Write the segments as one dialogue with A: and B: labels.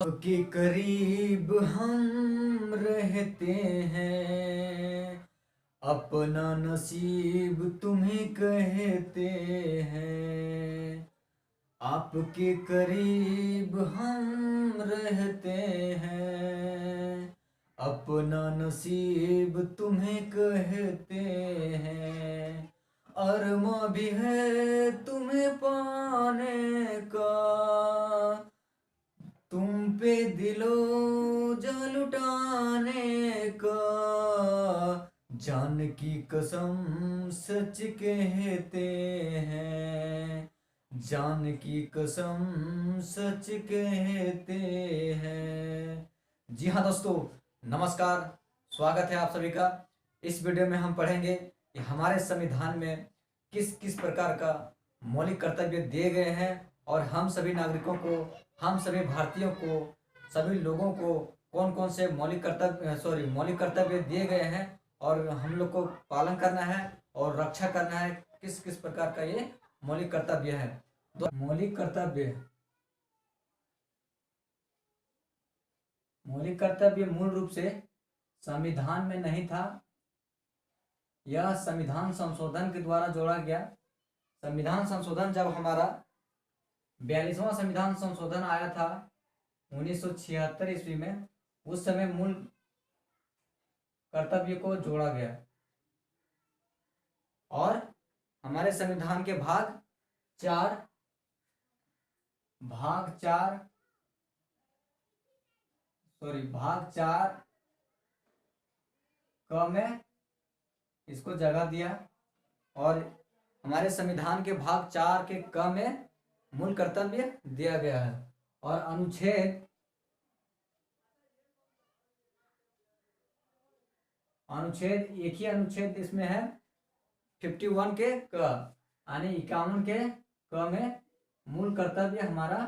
A: आपके करीब हम रहते हैं, अपना नसीब तुम्हें कहते हैं। आपके करीब हम रहते हैं, अपना नसीब तुम्हें कहते हैं। अरमा भी है तुम्हें पाने का, तुम पे दिलो जान लुटाने का। जान की कसम सच कहते हैं, जान की कसम सच कहते हैं। जी हाँ दोस्तों, नमस्कार। स्वागत है आप सभी का। इस वीडियो में हम पढ़ेंगे कि हमारे संविधान में किस किस प्रकार का मौलिक कर्तव्य दिए गए हैं और हम सभी नागरिकों को, हम सभी भारतीयों को, सभी लोगों को कौन कौन से मौलिक कर्तव्य दिए गए हैं और हम लोग को पालन करना है और रक्षा करना है। किस किस प्रकार का ये मौलिक कर्तव्य है। तो मौलिक कर्तव्य मूल रूप से संविधान में नहीं था। यह संविधान संशोधन के द्वारा जोड़ा गया। संविधान संशोधन जब हमारा 42वां संविधान संशोधन आया था 1976 ईस्वी में, उस समय मूल कर्तव्य को जोड़ा गया और हमारे संविधान के भाग चार क में इसको जगह दिया और हमारे संविधान के भाग 4 के क में मूल कर्तव्य दिया गया है। और अनुच्छेद एक ही अनुच्छेद इसमें है 51 के क, यानी 51 के क में मूल कर्तव्य हमारा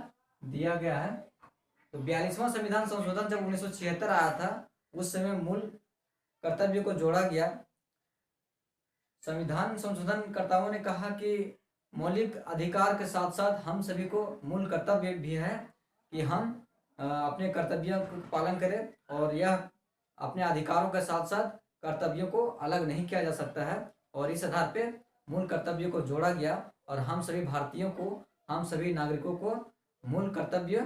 A: दिया गया है। तो 42वां संविधान संशोधन जब 1976 आया था, उस समय मूल कर्तव्य को जोड़ा गया। संविधान संशोधन कर्ताओं ने कहा कि मौलिक अधिकार के साथ साथ हम सभी को मूल कर्तव्य भी है कि हम अपने कर्तव्यों का पालन करें और यह अपने अधिकारों के साथ साथ कर्तव्यों को अलग नहीं किया जा सकता है। और इस आधार पे मूल कर्तव्य को जोड़ा गया और हम सभी भारतीयों को, हम सभी नागरिकों को मूल कर्तव्य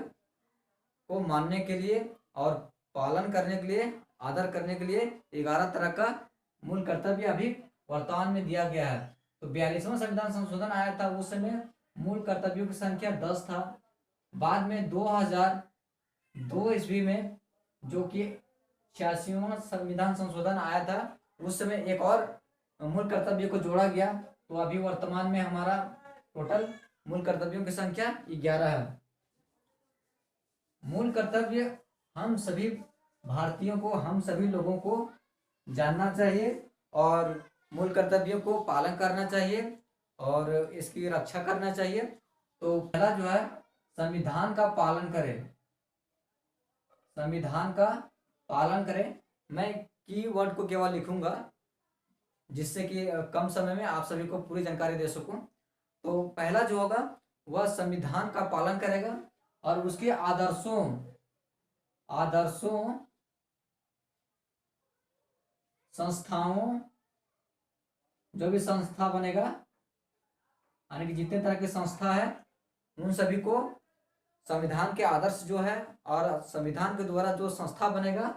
A: को मानने के लिए और पालन करने के लिए, आदर करने के लिए 11 तरह का मूल कर्तव्य अभी वर्तमान में दिया गया है। तो 42वां संविधान संशोधन आया था, उस समय मूल कर्तव्यों की संख्या 10 था। बाद में 2002 ईस्वी में, जो कि 86वां संविधान संशोधन आया था, उस समय एक और मूल कर्तव्य को जोड़ा गया। तो अभी वर्तमान में हमारा टोटल मूल कर्तव्यों की संख्या 11 है। मूल कर्तव्य हम सभी भारतीयों को, हम सभी लोगों को जानना चाहिए और मूल कर्तव्यों को पालन करना चाहिए और इसकी रक्षा करना चाहिए। तो पहला जो है, संविधान का पालन करें। संविधान का पालन करें। मैं कीवर्ड को केवल लिखूंगा जिससे कि कम समय में आप सभी को पूरी जानकारी दे सकूं। तो पहला जो होगा वह संविधान का पालन करेगा और उसके आदर्शों संस्थाओं, जो भी संस्था बनेगा, यानी कि जितने तरह की संस्था है, उन सभी को संविधान के आदर्श जो है और संविधान के द्वारा जो संस्था बनेगा,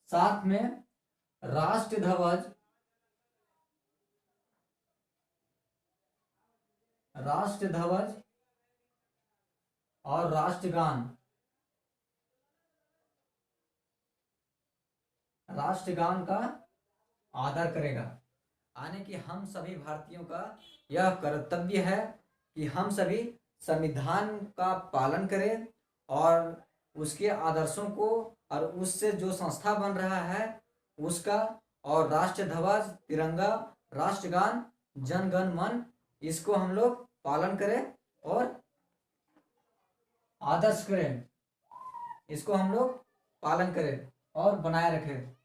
A: साथ में राष्ट्र ध्वज, और राष्ट्रगान का आदर करेगा। यानी कि हम सभी भारतीयों का यह कर्तव्य है कि हम सभी संविधान का पालन करें और उसके आदर्शों को और उससे जो संस्था बन रहा है उसका, और राष्ट्र ध्वज, तिरंगा, राष्ट्रगान, जन गण मन, इसको हम लोग पालन करें और आदर्श करें, इसको हम लोग पालन करें और बनाए रखें।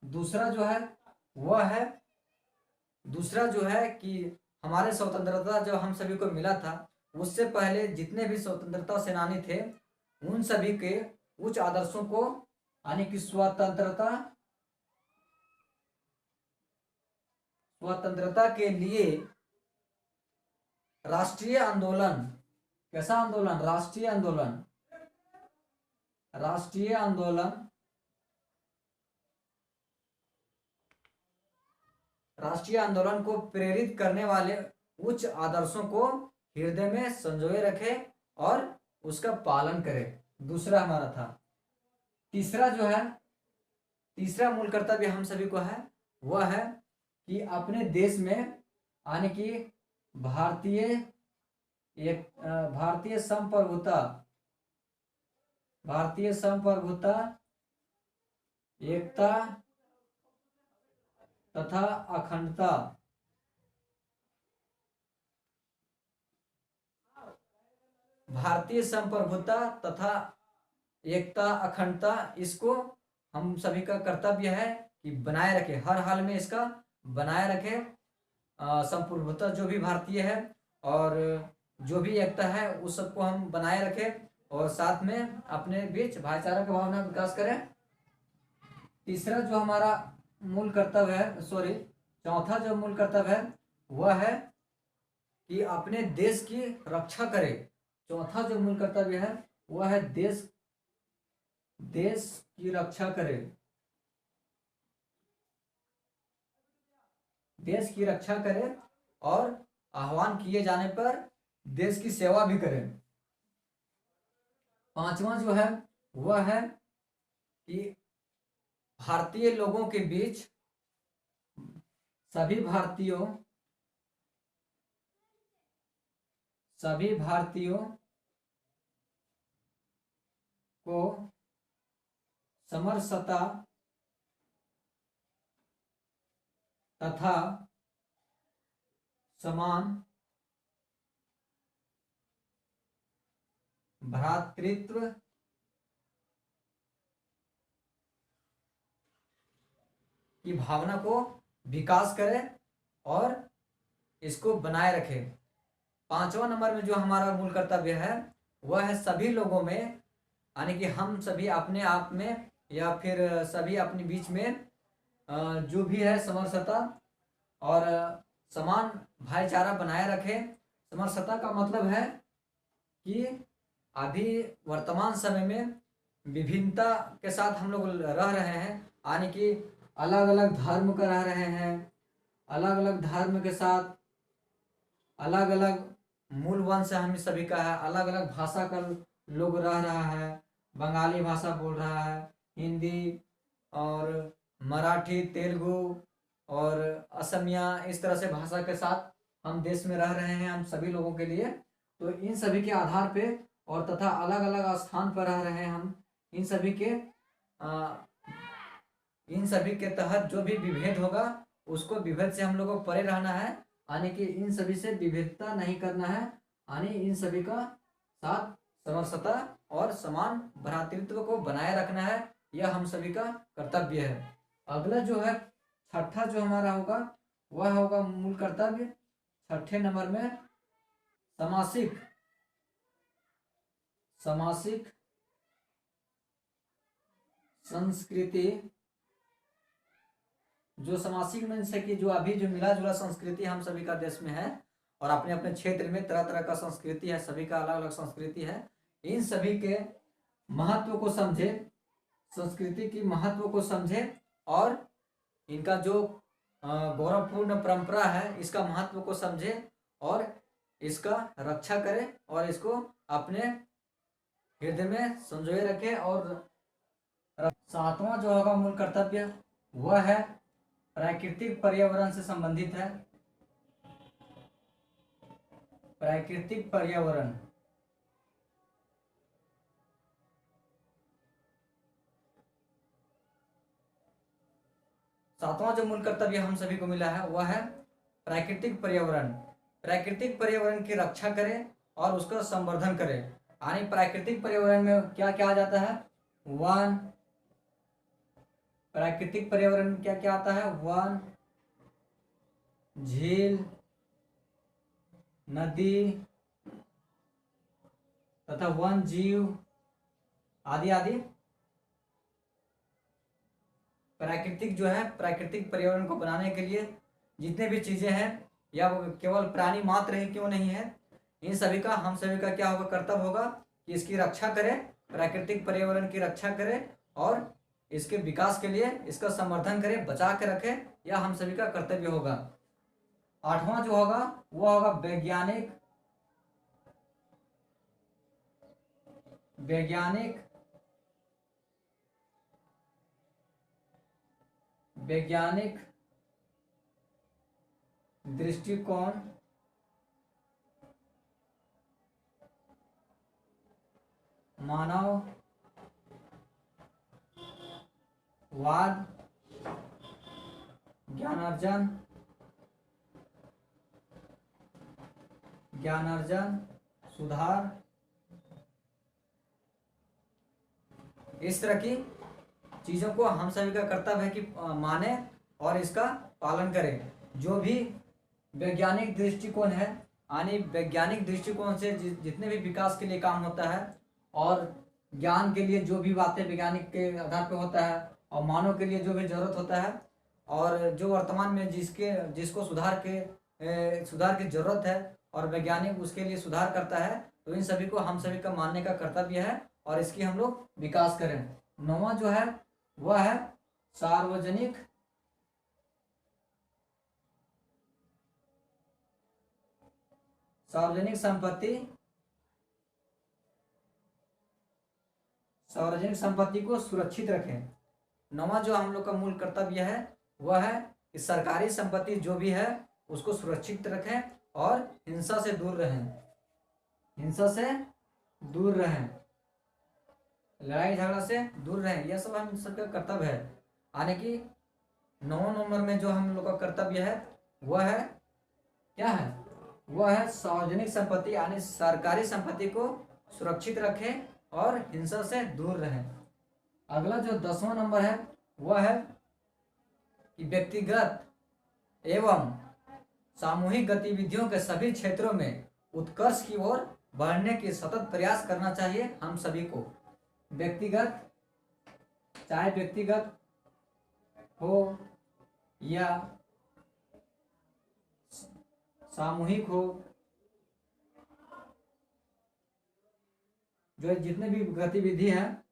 A: दूसरा जो है कि हमारे स्वतंत्रता जब हम सभी को मिला था, उससे पहले जितने भी स्वतंत्रता सेनानी थे, उच्च आदर्शों को यानी कि स्वतंत्रता के लिए राष्ट्रीय आंदोलन, कैसा आंदोलन, राष्ट्रीय आंदोलन, राष्ट्रीय आंदोलन, राष्ट्रीय आंदोलन को प्रेरित करने वाले उच्च आदर्शों को हृदय में संजोए रखे और उसका पालन करे। दूसरा हमारा था। तीसरा जो है, तीसरा मूल कर्तव्य हम सभी को है, वह है कि अपने देश में यानी कि भारतीय संप्रभुता, एकता तथा अखंडता, भारतीय संप्रभुता तथा एकता अखंडता, इसको हम सभी का कर्तव्य है कि बनाए रखे, हर हाल में इसका बनाए रखे। संप्रभुता जो भी भारतीय है और जो भी एकता है उस सबको हम बनाए रखें और साथ में अपने बीच भाईचारा की भावना विकास करें। तीसरा जो हमारा मूल कर्तव्य है, चौथा जो मूल कर्तव्य है वह है कि अपने देश की रक्षा करें। चौथा जो मूल कर्तव्य है वह है देश की रक्षा करें, देश की रक्षा करें और आह्वान किए जाने पर देश की सेवा भी करें। पांचवा जो है वह है कि भारतीय लोगों के बीच सभी भारतीयों को समरसता तथा समान भ्रातृत्व की भावना को विकास करे और इसको बनाए रखे। पांचवा नंबर में जो हमारा मूल कर्तव्य है वह है सभी लोगों में, यानी कि हम सभी अपने आप में या फिर सभी अपने बीच में जो भी है समरसता और समान भाईचारा बनाए रखें। समरसता का मतलब है कि अभी वर्तमान समय में विभिन्नता के साथ हम लोग रह रहे हैं, यानी कि अलग अलग धर्म का रह रहे हैं, अलग अलग धर्म के साथ अलग अलग मूल वंश हम सभी का है, अलग अलग भाषा का लोग रह रहा है, बंगाली भाषा बोल रहा है, हिंदी और मराठी, तेलुगु और असमिया, इस तरह से भाषा के साथ हम देश में रह रहे हैं हम सभी लोगों के लिए। तो इन सभी के आधार पे और तथा अलग अलग स्थान पर रह रहे हैं हम, इन सभी के तहत जो भी विभेद होगा उसको विभेद से हम लोगों को परे रहना है, यानी कि इन सभी से विभेदता नहीं करना है, यानी इन सभी का साथ समरसता और समान भ्रातृत्व को बनाए रखना है। यह हम सभी का कर्तव्य है। अगला जो है छठा जो हमारा होगा वह होगा मूल कर्तव्य, छठे नंबर में सामासिक संस्कृति। जो सामासिक में से कि जो अभी जो मिला जुला संस्कृति हम सभी का देश में है और अपने अपने क्षेत्र में तरह तरह का संस्कृति है, सभी का अलग अलग संस्कृति है, इन सभी के महत्व को समझे, संस्कृति की महत्व को समझे और इनका जो गौरवपूर्ण परंपरा है इसका महत्व को समझे और इसका रक्षा करे और इसको अपने हृदय में संजोए रखे। और सातवां जो होगा मूल कर्तव्य वह है प्राकृतिक पर्यावरण से संबंधित है। प्राकृतिक पर्यावरण, सातवां जो मूल कर्तव्य हम सभी को मिला है वह है प्राकृतिक पर्यावरण। प्राकृतिक पर्यावरण की रक्षा करें और उसका संवर्धन करें, यानी प्राकृतिक पर्यावरण में क्या क्या आ जाता है, वन, प्राकृतिक पर्यावरण में क्या क्या आता है, वन, झील, नदी तथा वन जीव आदि आदि प्राकृतिक जो है प्राकृतिक पर्यावरण को बनाने के लिए जितने भी चीज़ें हैं, या वो केवल प्राणी मात्र ही क्यों नहीं है, इन सभी का हम सभी का क्या होगा, कर्तव्य होगा कि इसकी रक्षा करें, प्राकृतिक पर्यावरण की रक्षा करें और इसके विकास के लिए इसका संवर्धन करें, बचा के रखें। यह हम सभी का कर्तव्य होगा। 8वां जो होगा वो होगा वैज्ञानिक वैज्ञानिक वैज्ञानिक दृष्टिकोण मानववाद ज्ञानार्जन सुधार, इस तरह की चीज़ों को हम सभी का कर्तव्य है कि माने और इसका पालन करें। जो भी वैज्ञानिक दृष्टिकोण है, यानी वैज्ञानिक दृष्टिकोण से जितने भी विकास के लिए काम होता है और ज्ञान के लिए जो भी बातें वैज्ञानिक के आधार पर होता है और मानव के लिए जो भी जरूरत होता है और जो वर्तमान में जिसको सुधार की जरूरत है और वैज्ञानिक उसके लिए सुधार करता है, तो इन सभी को हम सभी का मानने का कर्तव्य है और इसकी हम लोग विकास करें। 9वां जो है वह है सार्वजनिक संपत्ति को सुरक्षित रखें। 9वां जो हम लोग का मूल कर्तव्य है वह है कि सरकारी संपत्ति जो भी है उसको सुरक्षित रखें और हिंसा से दूर रहें, लड़ाई झगड़ा से दूर रहें। यह सब हम सबका कर्तव्य है। यानी कि 9 नंबर में जो हम लोग का कर्तव्य है वह है क्या है, वह है सार्वजनिक संपत्ति यानी सरकारी संपत्ति को सुरक्षित रखें और हिंसा से दूर रहें। अगला जो 10वां नंबर है वह है कि व्यक्तिगत एवं सामूहिक गतिविधियों के सभी क्षेत्रों में उत्कर्ष की ओर बढ़ने की सतत प्रयास करना चाहिए हम सभी को। चाहे व्यक्तिगत हो या सामूहिक हो, जो जितने भी गतिविधि है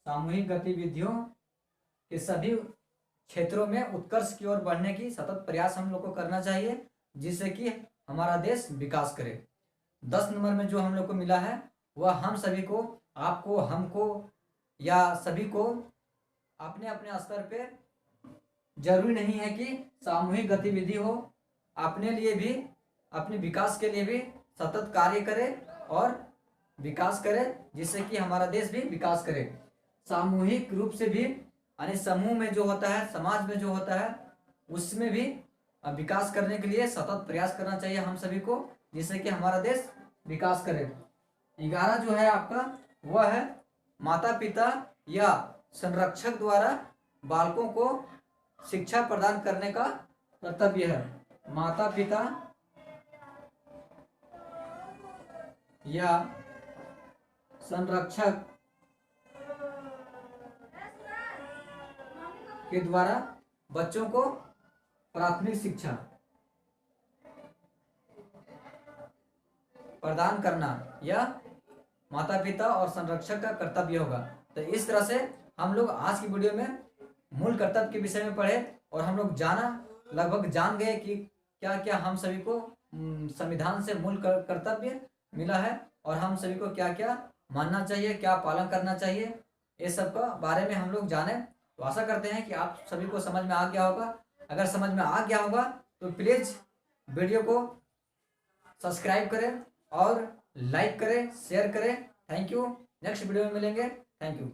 A: सामूहिक गतिविधियों के सभी क्षेत्रों में उत्कर्ष की ओर बढ़ने की सतत प्रयास हम लोग को करना चाहिए, जिससे कि हमारा देश विकास करे। 10 नंबर में जो हम लोग को मिला है वह हम सभी को, आपको, हमको या सभी को अपने अपने स्तर पे, जरूरी नहीं है कि सामूहिक गतिविधि हो, अपने लिए भी, अपने विकास के लिए भी सतत कार्य करे और विकास करे, जिससे कि हमारा देश भी विकास करे। सामूहिक रूप से भी यानी समूह में जो होता है, समाज में जो होता है, उसमें भी विकास करने के लिए सतत प्रयास करना चाहिए हम सभी को, जिससे कि हमारा देश विकास करे। 11 जो है आपका वह है माता पिता या संरक्षक द्वारा बालकों को शिक्षा प्रदान करने का कर्तव्य है। माता पिता या संरक्षक के द्वारा बच्चों को प्राथमिक शिक्षा प्रदान करना यह माता पिता और संरक्षक का कर्तव्य होगा। तो इस तरह से हम लोग आज की वीडियो में मूल कर्तव्य के विषय में पढ़े और हम लोग लगभग जान गए कि क्या क्या हम सभी को संविधान से मूल कर्तव्य मिला है और हम सभी को क्या क्या मानना चाहिए, क्या पालन करना चाहिए, इस सब का बारे में हम लोग जाने। तो आशा करते हैं कि आप सभी को समझ में आ गया होगा। अगर समझ में आ गया होगा तो प्लीज़ वीडियो को सब्सक्राइब करें और लाइक करें, शेयर करें। Thank you. नेक्स्ट वीडियो में मिलेंगे। Thank you.